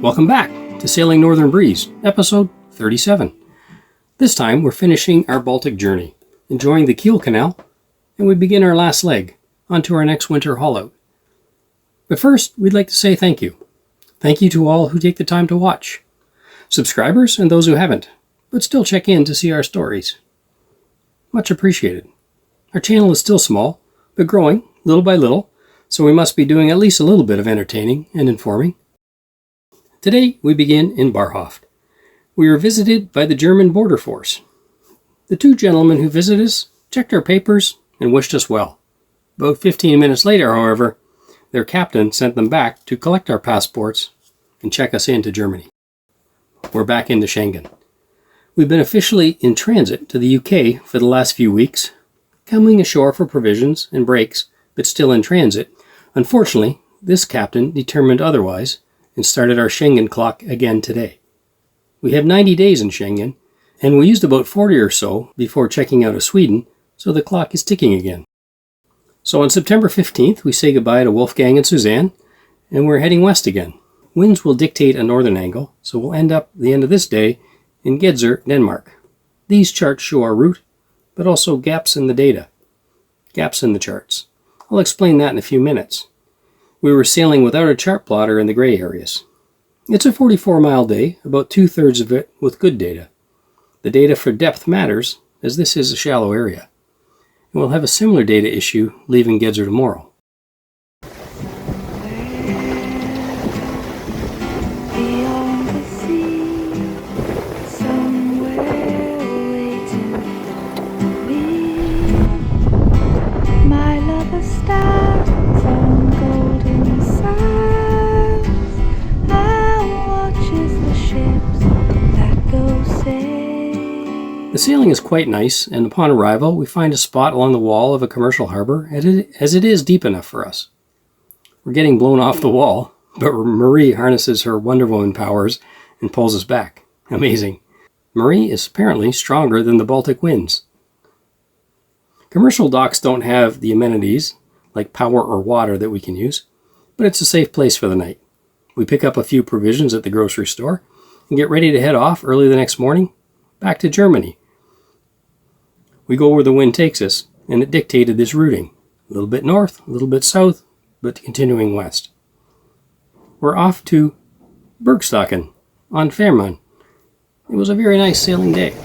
Welcome back to Sailing Northern Breeze, episode 37. This time we're finishing our Baltic journey, enjoying the Kiel Canal, and we begin our last leg, onto our next winter haul-out. But first, we'd like to say thank you. Thank you to all who take the time to watch. Subscribers and those who haven't, but still check in to see our stories. Much appreciated. Our channel is still small, but growing, little by little, so we must be doing at least a little bit of entertaining and informing. Today, we begin in Barhöft. We are visited by the German border force. The two gentlemen who visited us checked our papers and wished us well. About 15 minutes later, however, their captain sent them back to collect our passports and check us into Germany. We're back into Schengen. We've been officially in transit to the UK for the last few weeks, coming ashore for provisions and breaks, but still in transit. Unfortunately, this captain determined otherwise and started our Schengen clock again today. We have 90 days in Schengen, and we used about 40 or so before checking out of Sweden, so the clock is ticking again. So on September 15th, we say goodbye to Wolfgang and Suzanne, and we're heading west again. Winds will dictate a northern angle, so we'll end up the end of this day in Gedser, Denmark. These charts show our route, but also gaps in the data. Gaps in the charts. I'll explain that in a few minutes. We were sailing without a chart plotter in the gray areas. It's a 44-mile day, about 2/3 of it with good data. The data for depth matters, as this is a shallow area. And we'll have a similar data issue leaving Gedser tomorrow. The sailing is quite nice, and upon arrival we find a spot along the wall of a commercial harbor, as it is deep enough for us. We're getting blown off the wall, but Marie harnesses her Wonder Woman powers and pulls us back. Amazing. Marie is apparently stronger than the Baltic winds. Commercial docks don't have the amenities, like power or water, that we can use, but it's a safe place for the night. We pick up a few provisions at the grocery store and get ready to head off early the next morning, back to Germany. We go where the wind takes us, and it dictated this routing. A little bit north, a little bit south, but continuing west. We're off to Bergstocken on Fehmarn. It was a very nice sailing day.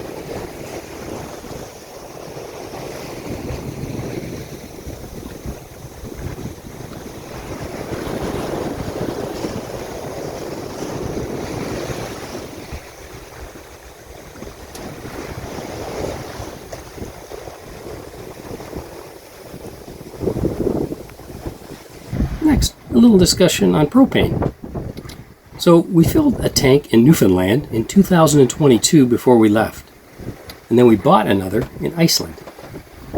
Next, a little discussion on propane. So we filled a tank in Newfoundland in 2022 before we left, and then we bought another in Iceland.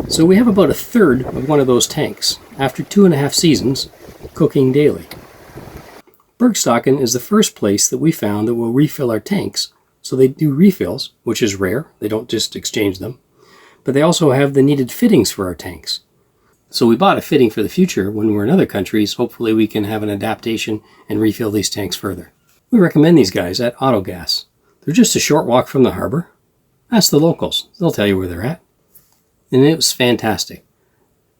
So we have about 1/3 of one of those tanks after 2.5 seasons cooking daily. Bergstocken is the first place that we found that will refill our tanks, so they do refills, which is rare. They don't just exchange them, but they also have the needed fittings for our tanks. So we bought a fitting for the future. When we're in other countries, hopefully we can have an adaptation and refill these tanks further. We recommend these guys at Autogas. They're just a short walk from the harbor. Ask the locals. They'll tell you where they're at. And it was fantastic.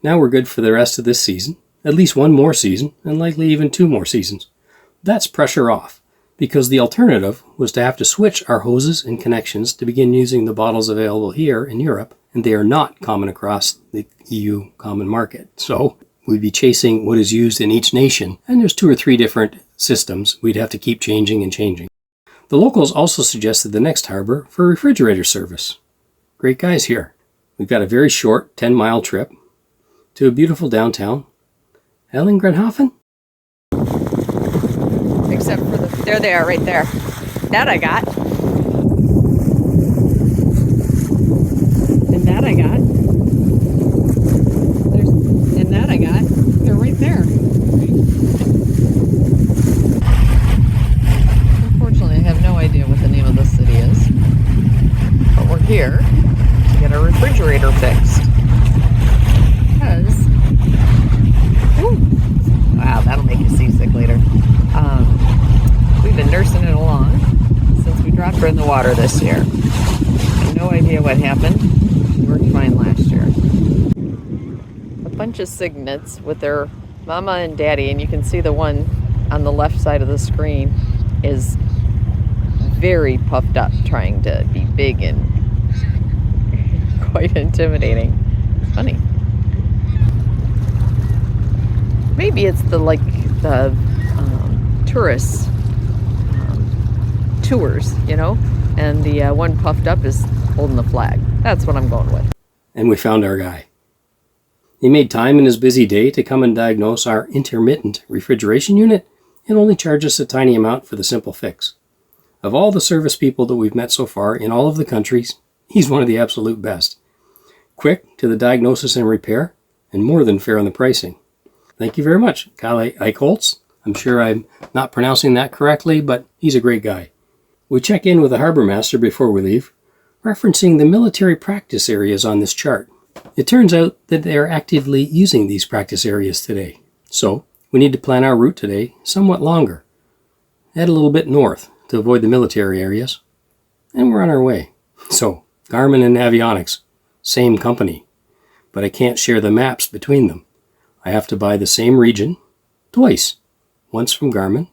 Now we're good for the rest of this season, at least one more season, and likely even 2 more seasons. That's pressure off, because the alternative was to have to switch our hoses and connections to begin using the bottles available here in Europe, and they are not common across the EU common market. So we'd be chasing what is used in each nation, and there's 2 or 3 different systems we'd have to keep changing and changing. The locals also suggested the next harbor for refrigerator service. Great guys here. We've got a very short 10-mile trip to a beautiful downtown Ellingrenhafen. Except for there they are right there. That I got. And that I got. And that I got. They're right there. Unfortunately, I have no idea what the name of this city is. But we're here to get our refrigerator fixed. Because, wow, that'll make you seasick later. We've been nursing deeper in the water this year. No idea what happened. Worked fine last year. A bunch of cygnets with their mama and daddy, and you can see the one on the left side of the screen is very puffed up, trying to be big and quite intimidating. It's funny. Maybe it's the tourists tours, you know, and the one puffed up is holding the flag. That's what I'm going with. And we found our guy. He made time in his busy day to come and diagnose our intermittent refrigeration unit and only charge us a tiny amount for the simple fix. Of all the service people that we've met so far in all of the countries, he's one of the absolute best. Quick to the diagnosis and repair, and more than fair on the pricing. Thank you very much, Kalle Eichholz. I'm sure I'm not pronouncing that correctly, but he's a great guy. We check in with the harbor master before we leave, referencing the military practice areas on this chart. It turns out that they are actively using these practice areas today. So, we need to plan our route today somewhat longer. Head a little bit north to avoid the military areas. And we're on our way. So, Garmin and Navionics, same company. But I can't share the maps between them. I have to buy the same region twice. Once from Garmin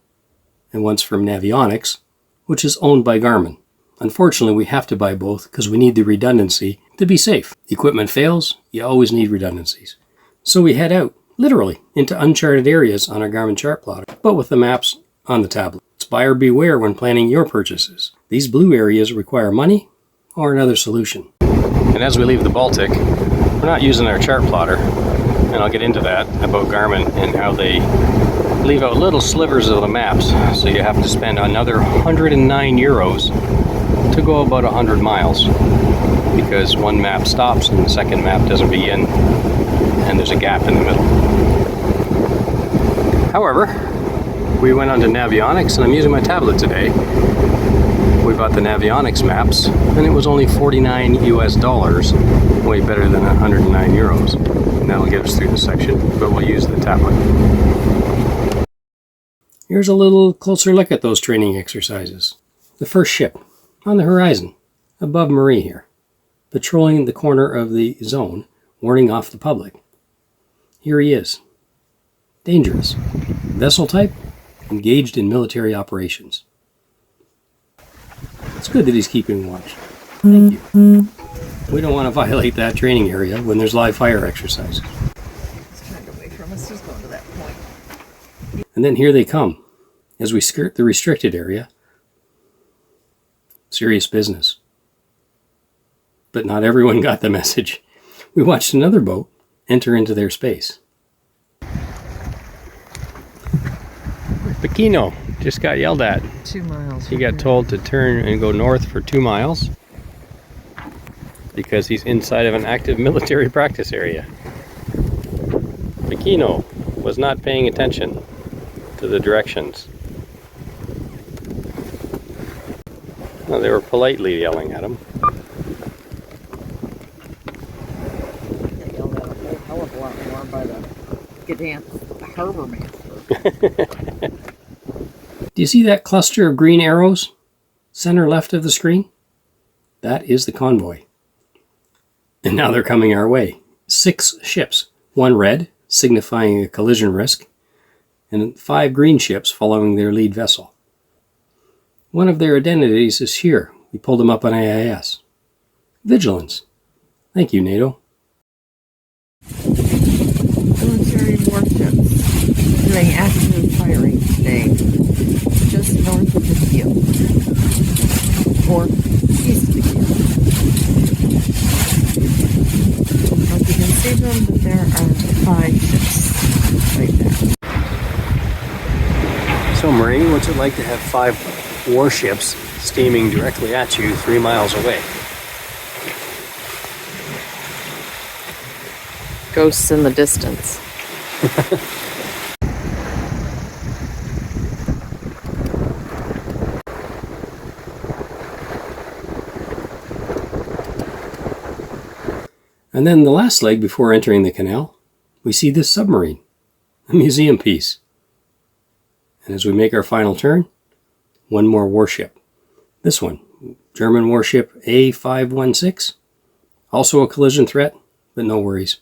and once from Navionics, which is owned by Garmin. Unfortunately, we have to buy both because we need the redundancy to be safe. Equipment fails, you always need redundancies. So we head out, literally, into uncharted areas on our Garmin chart plotter, but with the maps on the tablet. It's buyer beware when planning your purchases. These blue areas require money or another solution. And as we leave the Baltic, we're not using our chart plotter, and I'll get into that about Garmin and how they leave out little slivers of the maps, so you have to spend another 109 euros to go about 100 miles, because one map stops and the second map doesn't begin, and there's a gap in the middle. However, we went on to Navionics, and I'm using my tablet today. We bought the Navionics maps, and it was only $49 US, way better than 109 euros. And that'll get us through the section, but we'll use the tablet. Here's a little closer look at those training exercises. The first ship, on the horizon, above Marie here, patrolling the corner of the zone, warning off the public. Here he is. Dangerous. Vessel type, engaged in military operations. It's good that he's keeping watch. Thank you. We don't want to violate that training area when there's live fire exercises. He's trying to wait from us. He's going to that point. And then here they come, as we skirt the restricted area. Serious business. But not everyone got the message. We watched another boat enter into their space. Pequeno just got yelled at. 2 miles. He got told to turn and go north for 2 miles because he's inside of an active military practice area. Pequeno was not paying attention to the directions. No, they were politely yelling at him. They yelled at a whole hell of a lot more by the harbor master. Do you see that cluster of green arrows? Center left of the screen? That is the convoy. And now they're coming our way. 6 ships. 1 red, signifying a collision risk, and 5 green ships following their lead vessel. One of their identities is here. We pulled them up on AIS. Vigilance. Thank you, NATO. Military warships doing active firing today, just north of the Kiel, or east of the Kiel. As you can see them, but there are 5 ships right there. So, Marie, what's it like to have 5 warships steaming directly at you 3 miles away? Ghosts in the distance. And then the last leg before entering the canal, we see this submarine, a museum piece. And as we make our final turn, one more warship. This one German warship A516. Also a collision threat, but no worries.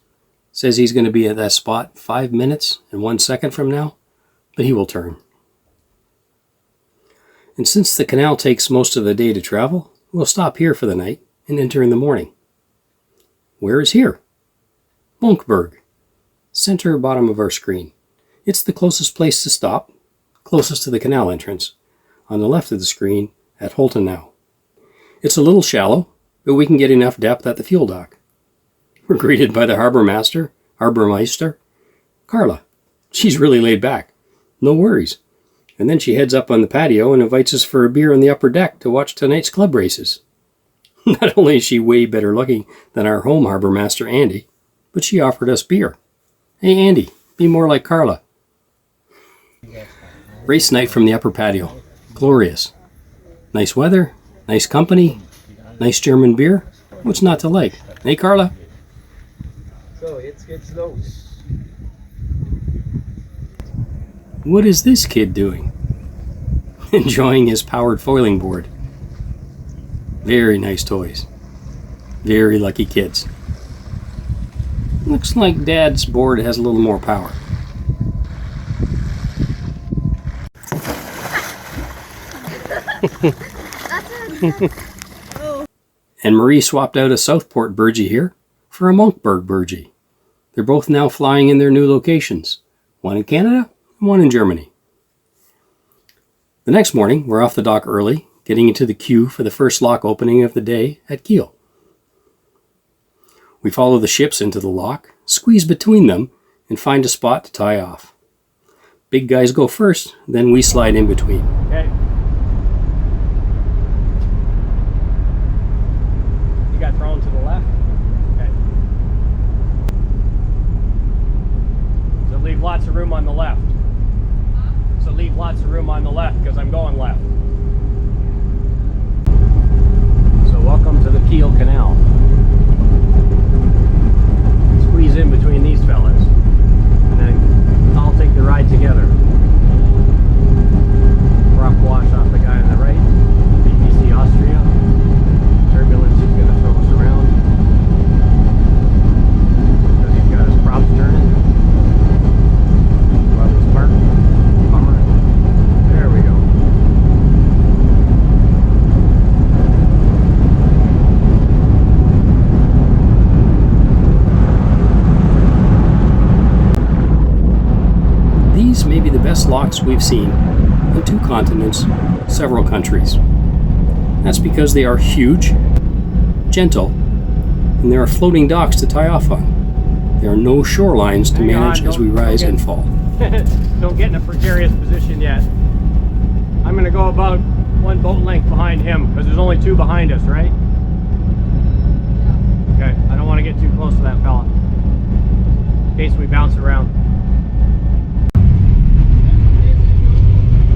Says he's going to be at that spot 5 minutes and 1 second from now, but he will turn. And since the canal takes most of the day to travel, we'll stop here for the night and enter in the morning. Where is here? Mönkeberg, center bottom of our screen. It's the closest place to stop, closest to the canal entrance, on the left of the screen at Holtenau. It's a little shallow, but we can get enough depth at the fuel dock. We're greeted by the Harbormeister, Carla. She's really laid back. No worries. And then she heads up on the patio and invites us for a beer on the upper deck to watch tonight's club races. Not only is she way better looking than our home Harbormaster, Andy, but she offered us beer. Hey, Andy, be more like Carla. Race night from the upper patio. Glorious. Nice weather, nice company, nice German beer. What's not to like? Hey, Carla? So, jetzt geht's los. What is this kid doing? Enjoying his powered foiling board. Very nice toys. Very lucky kids. Looks like Dad's board has a little more power. And Marie swapped out a Southport Burgie here for a Mönkeberg Burgie. They're both now flying in their new locations. One in Canada and one in Germany. The next morning, we're off the dock early, getting into the queue for the first lock opening of the day at Kiel. We follow the ships into the lock, squeeze between them, and find a spot to tie off. Big guys go first, then we slide in between. Okay. You got thrown to the left? Okay. So leave lots of room on the left. So leave lots of room on the left, because I'm going left. So welcome to the Kiel Canal. Squeeze in between these fellas, and then I'll take the ride together. Rock wash off the guy on the right, BBC Austria. Turbulence is going to throw us around because he's got his props turning. Weapons parked. Bummer. There we go. These may be the best locks we've seen on 2 continents, several countries. That's because they are huge, gentle, and there are floating docks to tie off on. There are no shorelines to manage as we rise and fall. Don't get in a precarious position yet. I'm going to go about 1 boat length behind him, because there's only 2 behind us, right? Okay, I don't want to get too close to that fella, in case we bounce around.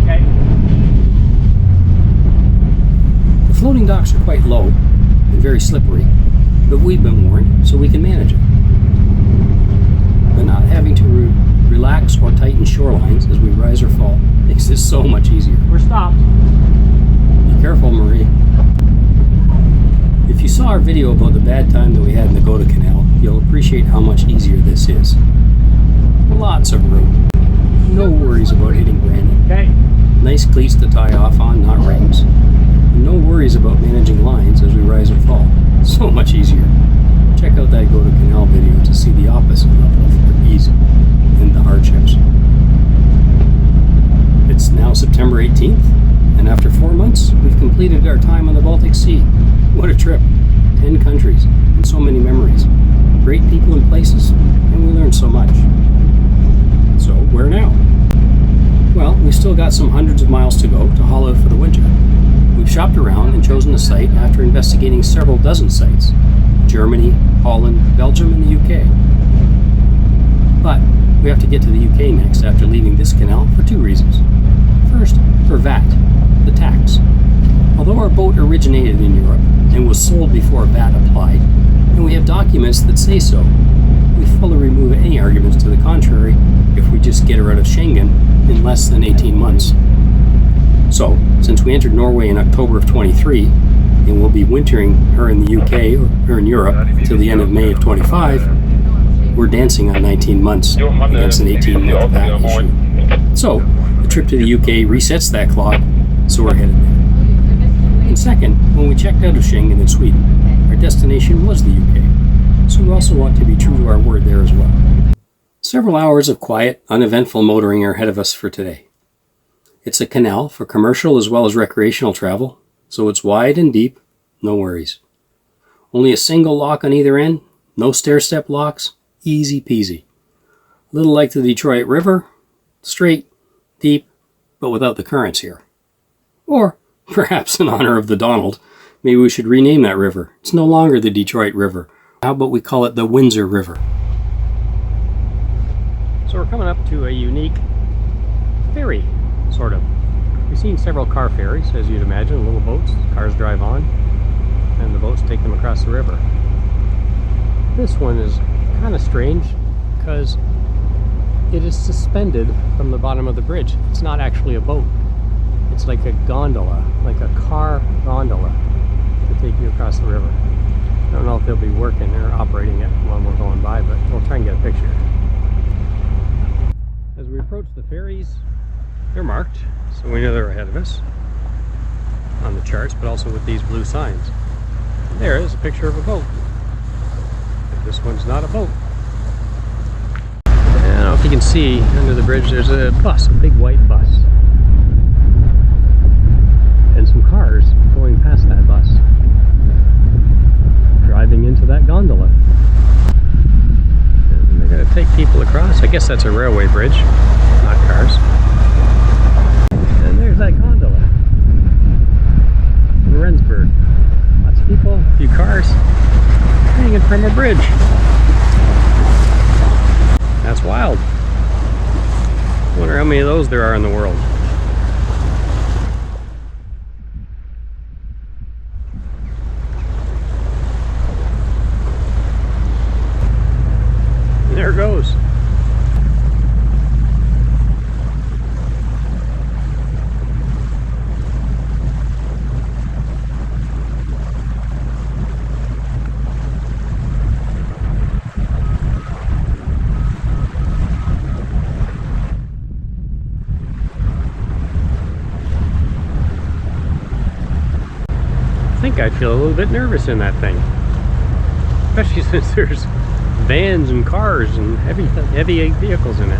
Okay. The floating docks are quite low and very slippery, but we've been warned so we can manage it. But not having to relax or tighten shorelines as we rise or fall makes this so much easier. We're stopped. Be careful, Marie. If you saw our video about the bad time that we had in the Gotha Canal, you'll appreciate how much easier this is. Lots of room. No worries about hitting Brandon. Okay. Nice cleats to tie off on, not rings. And no worries about managing lines as we rise or fall. So much easier. Check out that Gotha Canal video to see the opposite level of ease and the hardships. It's now September 18th, and after 4 months, we've completed our time on the Baltic Sea. What a trip. 10 countries, and so many memories. Great people and places, and we learned so much. So, where now? Well, we've still got some hundreds of miles to go to haul out for the winter. We've shopped around and chosen a site after investigating several dozen sites. Germany, Holland, Belgium, and the UK. But we have to get to the UK next after leaving this canal for 2 reasons. First, for VAT, the tax. Although our boat originated in Europe and was sold before VAT applied, and we have documents that say so, we fully remove any arguments to the contrary if we just get her out of Schengen in less than 18 months. So, since we entered Norway in October of 23, and we'll be wintering her in the UK or in Europe till the end of May of 25, we're dancing on 19 months against an 18-month VAT issue. So, the trip to the UK resets that clock, so we're headed there. And second, when we checked out of Shengen in Sweden, our destination was the UK, so we also want to be true to our word there as well. Several hours of quiet, uneventful motoring are ahead of us for today. It's a canal for commercial as well as recreational travel, so it's wide and deep, no worries. Only a single lock on either end, no stair-step locks, easy peasy. A little like the Detroit River, straight, deep, but without the currents here. Or, perhaps in honor of the Donald, maybe we should rename that river. It's no longer the Detroit River. How about we call it the Windsor River? So we're coming up to a unique ferry, sort of. We've seen several car ferries, as you'd imagine, little boats. Cars drive on, and the boats take them across the river. This one is kind of strange because it is suspended from the bottom of the bridge. It's not actually a boat. It's like a gondola, like a car gondola to take you across the river. I don't know if they'll be working or operating it while we're going by, but we'll try and get a picture. As we approach the ferries, they're marked, so we know they're ahead of us on the charts, but also with these blue signs. And there is a picture of a boat. But this one's not a boat. I don't know if you can see under the bridge, there's a bus, a big white bus. And some cars going past that bus, driving into that gondola. And they're going to take people across. I guess that's a railway bridge, not cars. And there's that gondola in Rendsburg. Lots of people, a few cars, hanging from a bridge. That's wild. I wonder how many of those there are in the world. There it goes. I think I'd feel a little bit nervous in that thing, especially since there's vans and cars and heavy vehicles in it.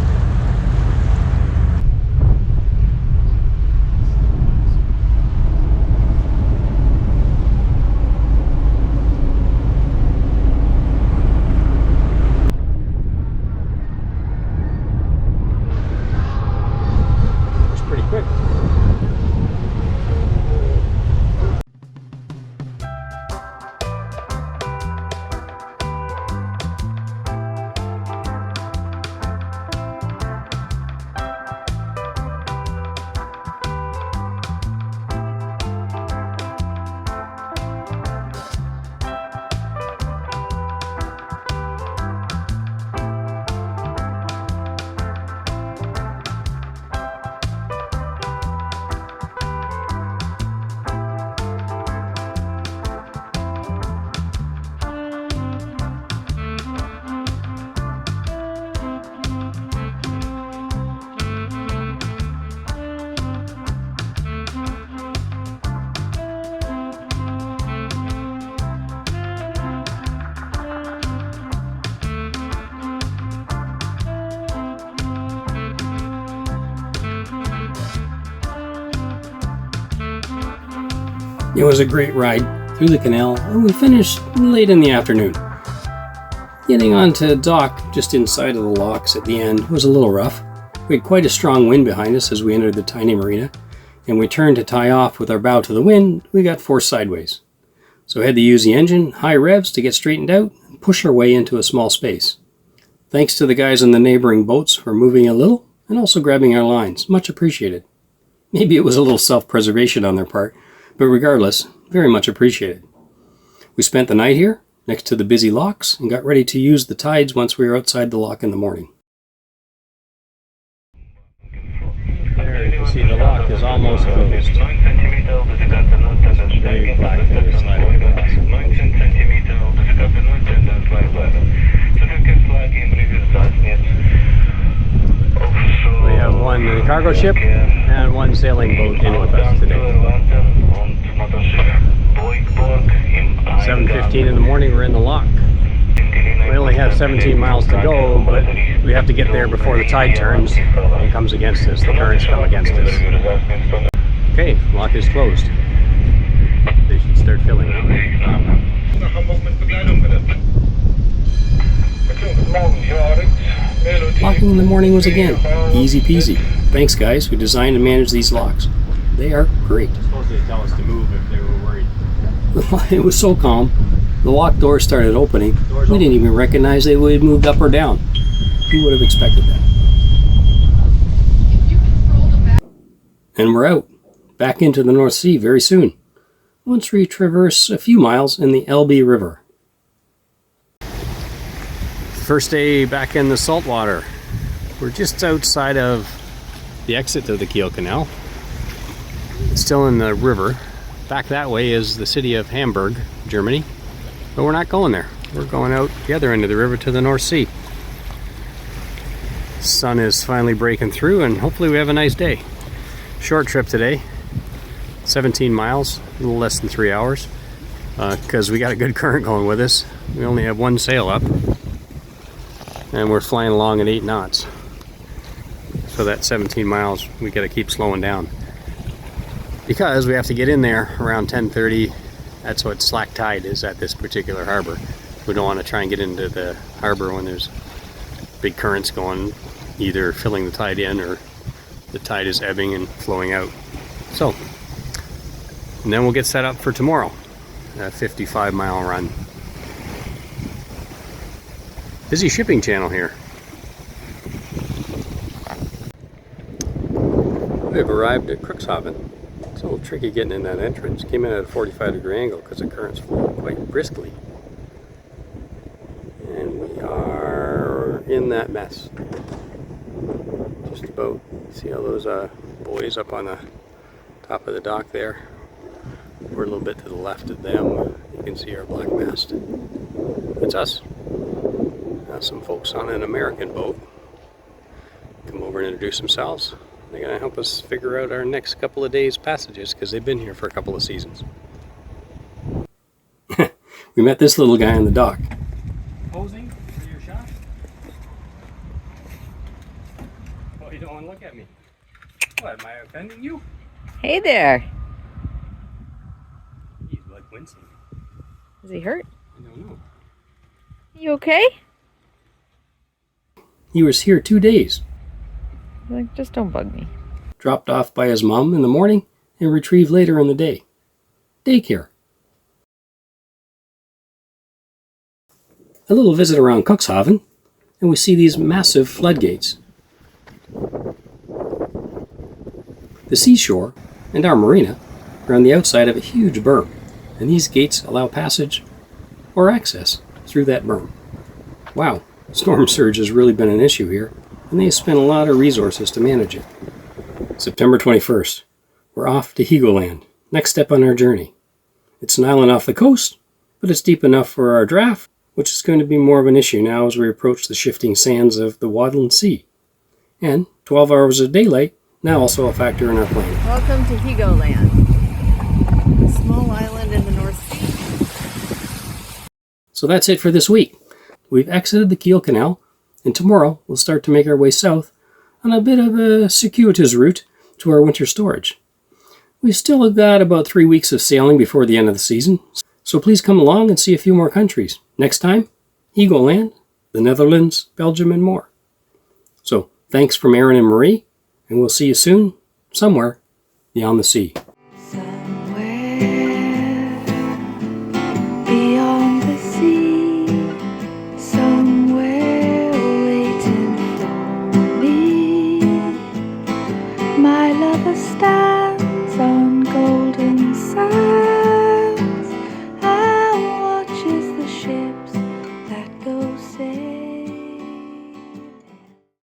It's pretty quick. It was a great ride through the canal, and we finished late in the afternoon. Getting onto dock just inside of the locks at the end was a little rough. We had quite a strong wind behind us as we entered the tiny marina, and we turned to tie off with our bow to the wind. We got forced sideways. So we had to use the engine, high revs to get straightened out, and push our way into a small space. Thanks to the guys on the neighboring boats for moving a little, and also grabbing our lines. Much appreciated. Maybe it was a little self-preservation on their part, but regardless, very much appreciated. We spent the night here, next to the busy locks, and got ready to use the tides once we were outside the lock in the morning. There is the See, the lock is almost closed. Very black to the slide across. We have one cargo ship and one sailing boat in with us today. 7:15 in the morning, we're in the lock. We only have 17 miles to go, but we have to get there before the tide turns and comes against us. The currents come against us. Okay, lock is closed. They should start filling. Locking in the morning was again easy peasy. Thanks guys who designed and managed these locks. They are great. Supposed to tell us to move if they were worried. It was so calm. The lock doors started opening. We didn't even recognize they would have moved up or down. Who would have expected that? And we're out. Back into the North Sea very soon. Once we traverse a few miles in the Elbe River. First day back in the saltwater. We're just outside of the exit of the Kiel Canal. It's still in the river. Back that way is the city of Hamburg, Germany. But we're not going there. We're going out the other end of the river to the North Sea. The sun is finally breaking through and hopefully we have a nice day. Short trip today. 17 miles, a little less than 3 hours. Because we got a good current going with us. We only have one sail up. And we're flying along at 8 knots. So that 17 miles, we got to keep slowing down. Because we have to get in there around 10:30. That's what slack tide is at this particular harbor. We don't want to try and get into the harbor when there's big currents going, either filling the tide in or the tide is ebbing and flowing out. So, and then we'll get set up for tomorrow, a 55-mile run. Busy shipping channel here. We've arrived at Cuxhaven. It's a little tricky getting in that entrance. Came in at a 45-degree angle because the current's flowing quite briskly. And we are in that mess. Just about. See all those buoys up on the top of the dock there? We're a little bit to the left of them. You can see our black mast. That's us. Some folks on an American boat come over and introduce themselves. They're going to help us figure out our next couple of days' passages because they've been here for a couple of seasons. We met this little guy on the dock. Posing for your shot? Oh, you don't want to look at me. What, am I offending you? Hey there. He's like wincing. Is he hurt? I don't know. You okay? He was here 2 days. Like, just don't bug me. Dropped off by his mom in the morning and retrieved later in the day. Daycare. A little visit around Cuxhaven, and we see these massive floodgates. The seashore and our marina are on the outside of a huge berm, and these gates allow passage or access through that berm. Wow, storm surge has really been an issue here, and they spent a lot of resources to manage it. September 21st. We're off to Heligoland, next step on our journey. It's an island off the coast, but it's deep enough for our draft, which is going to be more of an issue now as we approach the shifting sands of the Wadden Sea. And 12 hours of daylight, now also a factor in our plan. Welcome to Heligoland, a small island in the North Sea. So that's it for this week. We've exited the Kiel Canal, and tomorrow we'll start to make our way south on a bit of a circuitous route to our winter storage. We've still got about 3 weeks of sailing before the end of the season, so please come along and see a few more countries. Next time, Heligoland, the Netherlands, Belgium, and more. So, thanks from Erin and Marie, and we'll see you soon, somewhere beyond the sea.